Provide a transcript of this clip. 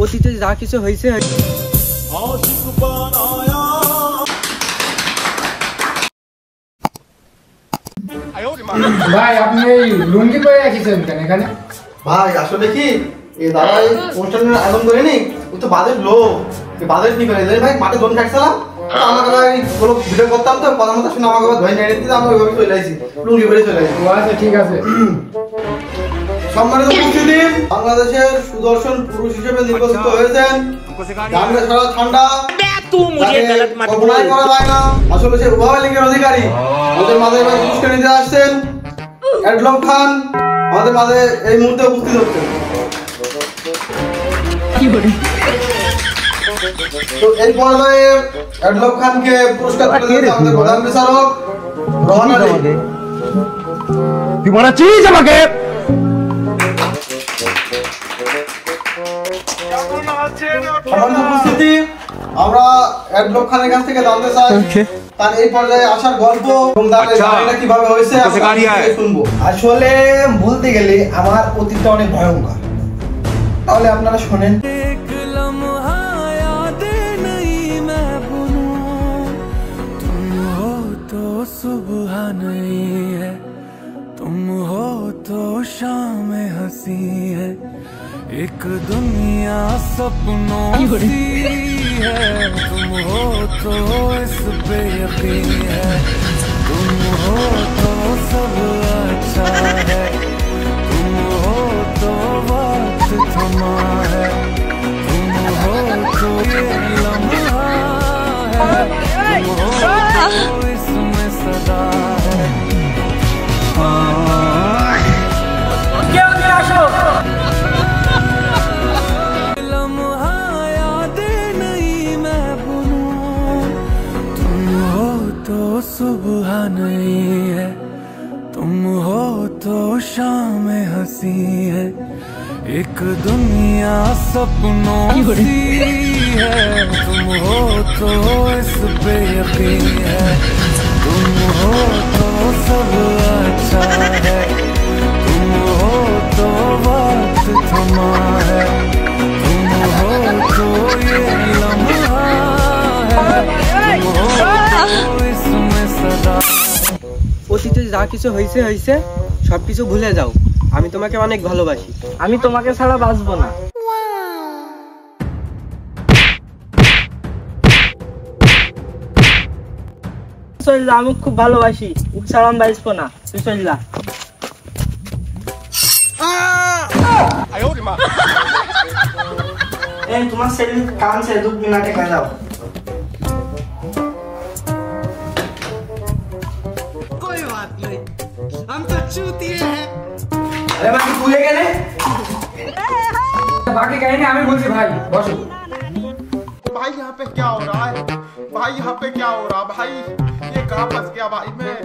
অতীতে যা কিছু হয়েছে ভাই আপনি এই লুঙ্গি পরে রাখিছেন কেন এখানে? ভাই আসলে কি এই দাদা এই অনুষ্ঠানের আয়োজন করেনি, ও তো বাজেট লো, বাজেট নি করে ভাই মাঠে জোন খাটছিলাম, আমাকে ভাই বলো ভিডিও করতাম তো কথা মতো শুনে আমাকে ধরে নিয়ে দিতে আমি ওইভাবে চলে আসি, লুঙ্গি পরে চলে আসি। আচ্ছা ঠিক আছে। সম্মানিত উপস্থিতি, বাংলাদেশের সুদর্শন পুরুষ হিসেবে নির্বাচিত হয়েছেন গাঙ্গে সারা ঠান্ডা অভিনয় করা যায় না, আসলে সে উভয় লিঙ্গের অধিকারী, আমাদের মাঝে এবার পুরস্কার নিতে আসছেন অ্যাডলম খান, আমাদের মাঝে এই মুহূর্তে উপস্থিত হচ্ছেন। তো এই পর্যায়ে অ্যাডলম খানকে পুরস্কার তুলে দিতে আমাদের প্রধান বিচারক রহমান আলী। তুই মারাচ্ছিস আমাকে? সম্মানিত উপস্থিতি, আমরা অ্যাডলম খানের কাছ থেকে জানতে চাই তার এই পর্যায়ে আসার গল্প এবং তার গাড়িটা কিভাবে হয়েছে শুনবো। আসলে বলতে গেলে আমার অতীতটা অনেক ভয়ঙ্কর, তাহলে আপনারা শোনেন। सुबह नहीं है, तुम हो तो शाम हंसी है, एक दुनिया सपनों सी है, तुम हो तो इस पे यकीन है, तुम हो तो सब अच्छा है, तुम हो तो वक्त थमा है, तुम हो तो ये लम्हा है, तुम हो तो इसमें सदा है। लम्हा यादें नहीं मैं भूलूं, तुम हो तो सुबह नहीं है, तुम हो तो शाम हंसी है, एक दुनिया सपनों सी है, तुम हो तो इस पे यकीन है, तुम हो तो सब अच्छा है, तुम हो तो वक्त थमा है, तुम हो तो ये लम्हा है, तुम हो तो इसमें सदा। অতীতে যা কিছু হয়েছে হয়েছে, সবকিছু ভুলে যাও। আমি তোমাকে অনেক ভালোবাসি, আমি তোমাকে ছাড়া বাঁচবো না। আমি খুব ভালোবাসি, ছাড়া আমি বাঁচবো না, তুই চল যা। তোমার শরীর কাঁদছে, 2 মিনিটে খেয়ে যাও। कोई बात नहीं, हम तो चूतिए हैं। अरे मैं भूले गए বাকি কাহিনী আমি বলছি ভাই, বসো। भाई यहाँ पे क्या हो रहा है? भाई यहाँ पे क्या हो रहा है? भाई ये कहाँ फंस गया भाई मैं?